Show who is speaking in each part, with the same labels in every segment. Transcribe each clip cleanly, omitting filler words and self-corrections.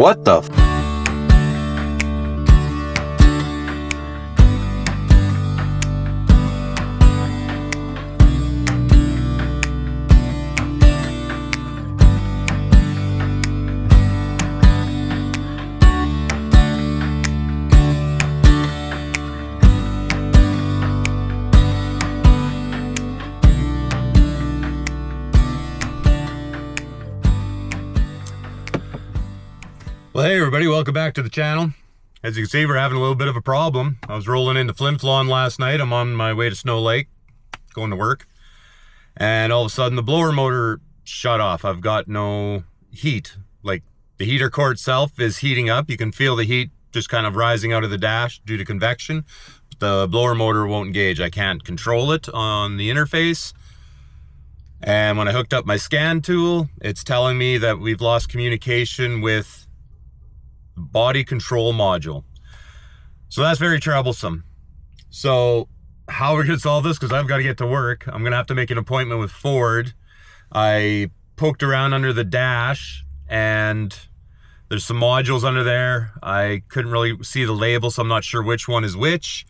Speaker 1: What the f?
Speaker 2: Well, hey everybody, welcome back to the channel. As you can see, we're having a little bit of a problem. I was rolling into Flin Flon last night. I'm on my way to Snow Lake, going to work. And all of a sudden the blower motor shut off. I've got no heat. Like the heater core itself is heating up. You can feel the heat just kind of rising out of the dash due to convection. But the blower motor won't engage. I can't control it on the interface. And when I hooked up my scan tool, it's telling me that we've lost communication with body control module. So that's very troublesome. So how we're gonna solve this, because I've got to get to work, I'm gonna have to make an appointment with Ford. I poked around under the dash and there's some modules under there. I couldn't really see the label, so I'm not sure which one is which.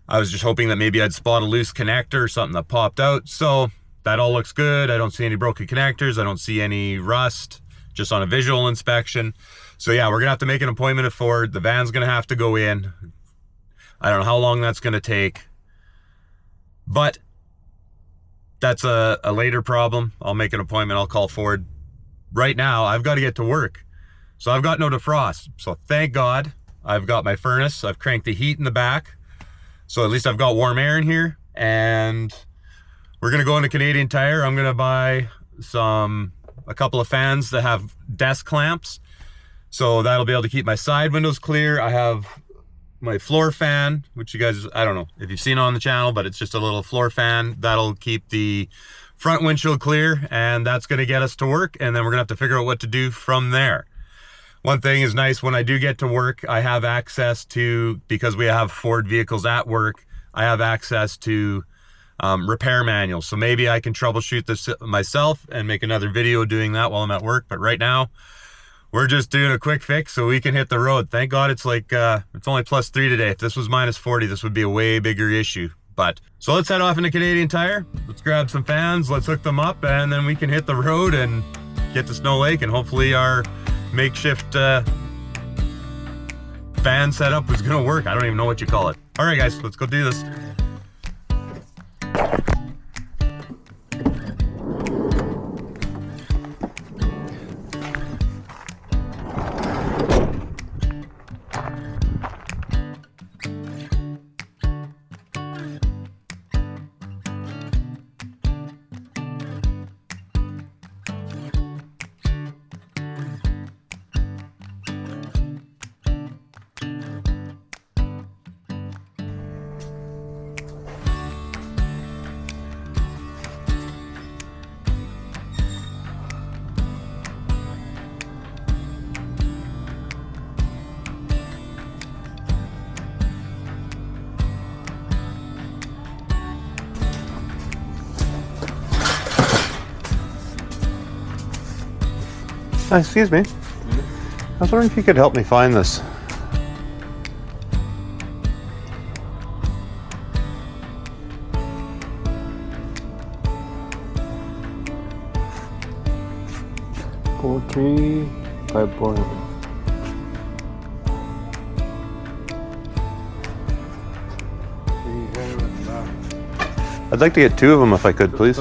Speaker 2: I was just hoping that maybe I'd spot a loose connector or something that popped out. So that all looks good. I don't see any broken connectors. I don't see any rust, just on a visual inspection. So yeah, we're gonna have to make an appointment at Ford. The van's gonna have to go in. I don't know how long that's gonna take, but that's a later problem. I'll make an appointment, I'll call Ford. Right now, I've got to get to work. So I've got no defrost. So thank God I've got my furnace. I've cranked the heat in the back. So at least I've got warm air in here. And we're gonna go into Canadian Tire. I'm gonna buy a couple of fans that have desk clamps. So that'll be able to keep my side windows clear. I have my floor fan, which you guys, I don't know if you've seen on the channel, but it's just a little floor fan. That'll keep the front windshield clear, and that's gonna get us to work. And then we're gonna have to figure out what to do from there. One thing is nice, when I do get to work, I have access to, because we have Ford vehicles at work, I have access to repair manuals. So maybe I can troubleshoot this myself and make another video doing that while I'm at work. But right now, we're just doing a quick fix so we can hit the road. Thank God it's like, it's only +3 today. If this was -40, this would be a way bigger issue. But, so let's head off into Canadian Tire. Let's grab some fans, let's hook them up, and then we can hit the road and get to Snow Lake, and hopefully our makeshift fan setup is gonna work. I don't even know what you call it. All right guys, let's go do this.
Speaker 1: Excuse me. I was wondering if you could help me find this. I'd like to get 2 of them if I could, please.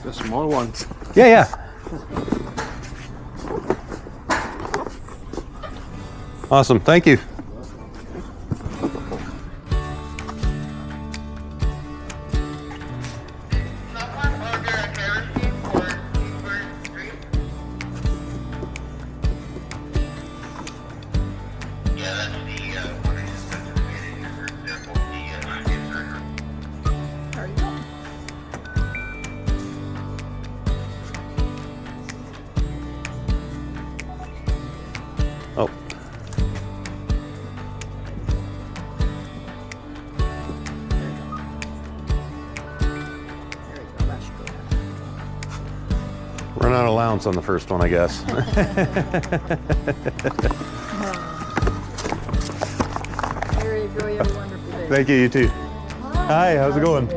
Speaker 3: The small ones.
Speaker 1: Yeah. Awesome, thank you. Oh. Run out of allowance on the first one, I guess.
Speaker 4: Here you go, you have a wonderful day.
Speaker 1: Thank you, you too. Hi, how's it going?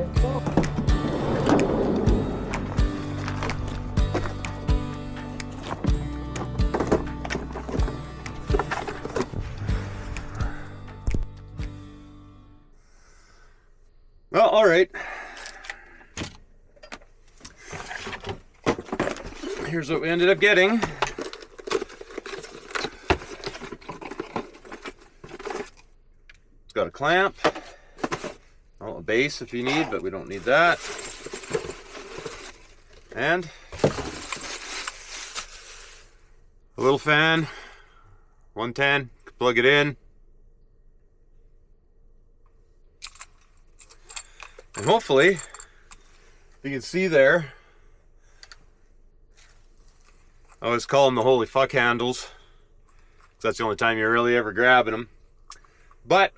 Speaker 2: Well, all right. Here's what we ended up getting. It's got a clamp. Well, a base if you need, but we don't need that. And a little fan, 110, plug it in. And hopefully, you can see there, I always call them the holy fuck handles, because that's the only time you're really ever grabbing them. But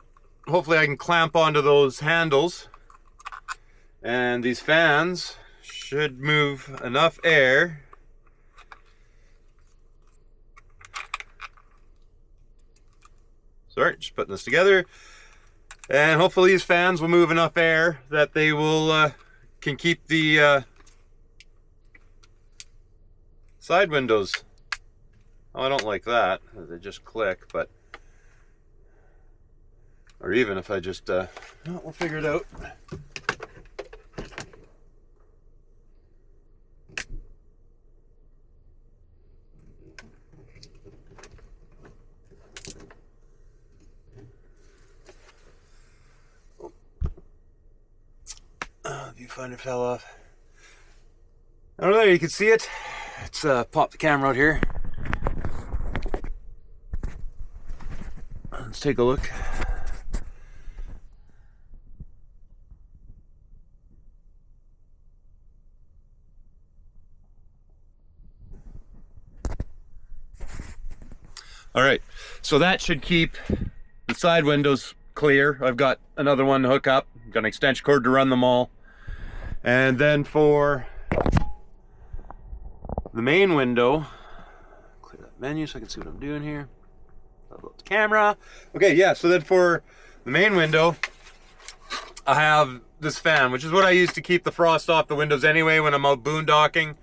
Speaker 2: hopefully I can clamp onto those handles, and these fans should move enough air sorry, just putting this together. And hopefully these fans will move enough air that they will can keep the side windows. Oh, I don't like that. They just click, but or even if I just well, we'll figure it out. Viewfinder fell off. Oh, there you can see it. Let's pop the camera out here. Let's take a look. All right, so that should keep the side windows clear. I've got another one to hook up. Got an extension cord to run them all. And then for the main window, clear that menu so I can see what I'm doing here. Level up the camera. Okay, yeah, so then for the main window, I have this fan, which is what I use to keep the frost off the windows anyway when I'm out boondocking.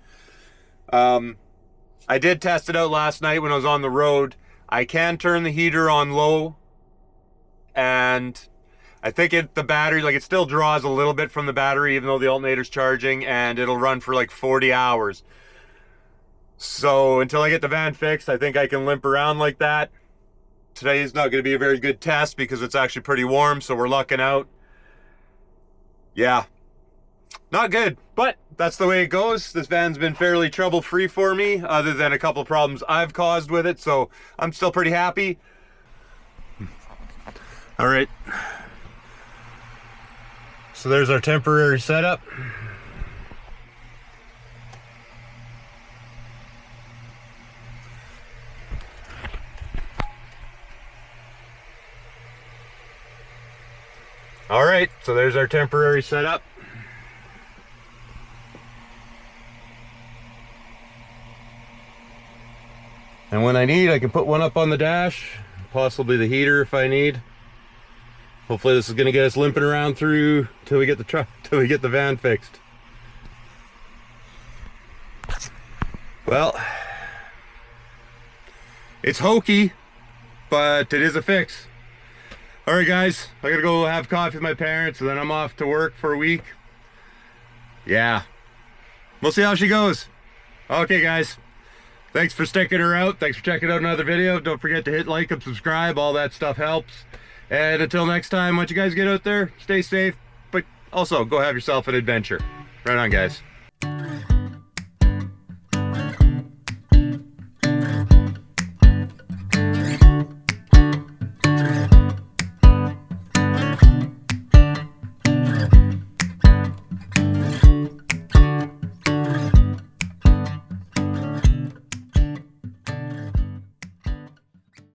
Speaker 2: I did test it out last night when I was on the road. I can turn the heater on low, and I think the battery, like, it still draws a little bit from the battery even though the alternator's charging, and it'll run for like 40 hours. So until I get the van fixed, I think I can limp around like that. Today is not going to be a very good test because it's actually pretty warm, so we're lucking out. Yeah, not good, but that's the way it goes. This van's been fairly trouble-free for me, other than a couple problems I've caused with it, so I'm still pretty happy. All right. So there's our temporary setup. All right, so there's our temporary setup. And when I need, I can put one up on the dash, possibly the heater if I need. Hopefully this is going to get us limping around through till we get the truck, till we get the van fixed. Well, it's hokey, but it is a fix. All right, guys, I gotta go have coffee with my parents, and then I'm off to work for a week. Yeah, we'll see how she goes. Okay, guys, thanks for sticking her out. Thanks for checking out another video. Don't forget to hit like and subscribe. All that stuff helps. And until next time, once you guys get out there, stay safe, but also go have yourself an adventure. Right on, guys.